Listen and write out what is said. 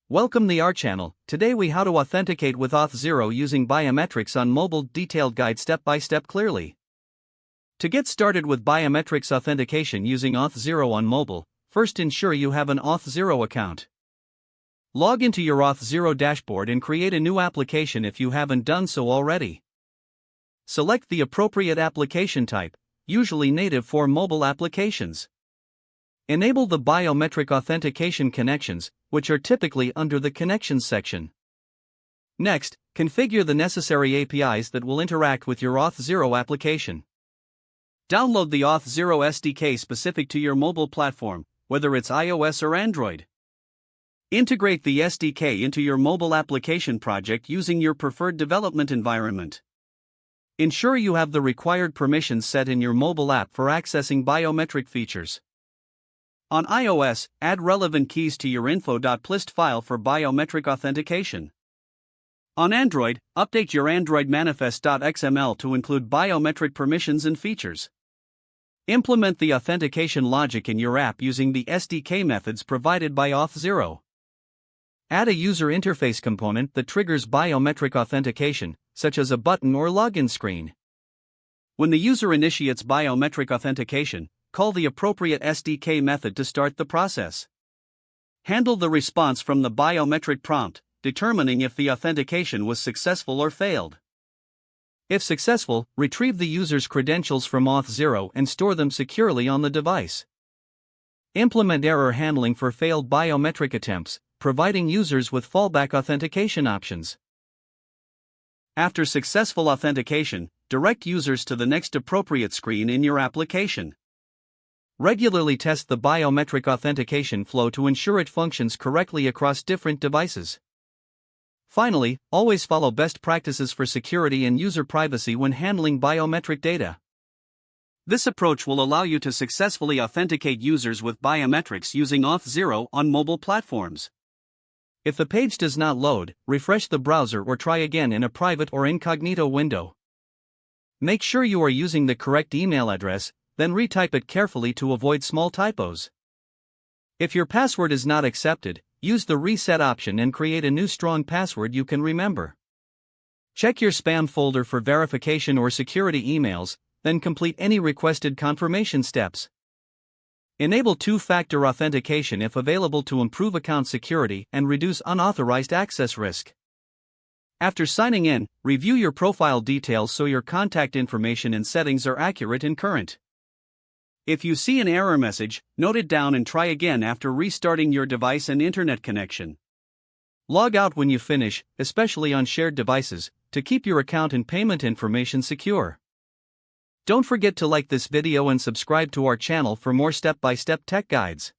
Welcome to our channel. Today we how to authenticate with Auth0 using biometrics on mobile. Detailed guide step by step clearly. To get started with biometrics authentication using Auth0 on mobile, first ensure you have an Auth0 account. Log into your Auth0 dashboard and create a new application if you haven't done so already. Select the appropriate application type, usually native for mobile applications. Enable the biometric authentication connections, which are typically under the Connections section. Next, configure the necessary APIs that will interact with your Auth0 application. Download the Auth0 SDK specific to your mobile platform, whether it's iOS or Android. Integrate the SDK into your mobile application project using your preferred development environment. Ensure you have the required permissions set in your mobile app for accessing biometric features. On iOS, add relevant keys to your info.plist file for biometric authentication. On Android, update your Android manifest.xml to include biometric permissions and features. Implement the authentication logic in your app using the SDK methods provided by Auth0. Add a user interface component that triggers biometric authentication, such as a button or login screen. When the user initiates biometric authentication, call the appropriate SDK method to start the process. Handle the response from the biometric prompt, determining if the authentication was successful or failed. If successful, retrieve the user's credentials from Auth0 and store them securely on the device. Implement error handling for failed biometric attempts, providing users with fallback authentication options. After successful authentication, direct users to the next appropriate screen in your application. Regularly test the biometric authentication flow to ensure it functions correctly across different devices. Finally, always follow best practices for security and user privacy when handling biometric data. This approach will allow you to successfully authenticate users with biometrics using Auth0 on mobile platforms. If the page does not load, refresh the browser or try again in a private or incognito window. Make sure you are using the correct email address, then retype it carefully to avoid small typos. If your password is not accepted, use the reset option and create a new strong password you can remember. Check your spam folder for verification or security emails, then complete any requested confirmation steps. Enable two-factor authentication if available to improve account security and reduce unauthorized access risk. After signing in, review your profile details so your contact information and settings are accurate and current. If you see an error message, note it down and try again after restarting your device and internet connection. Log out when you finish, especially on shared devices, to keep your account and payment information secure. Don't forget to like this video and subscribe to our channel for more step-by-step tech guides.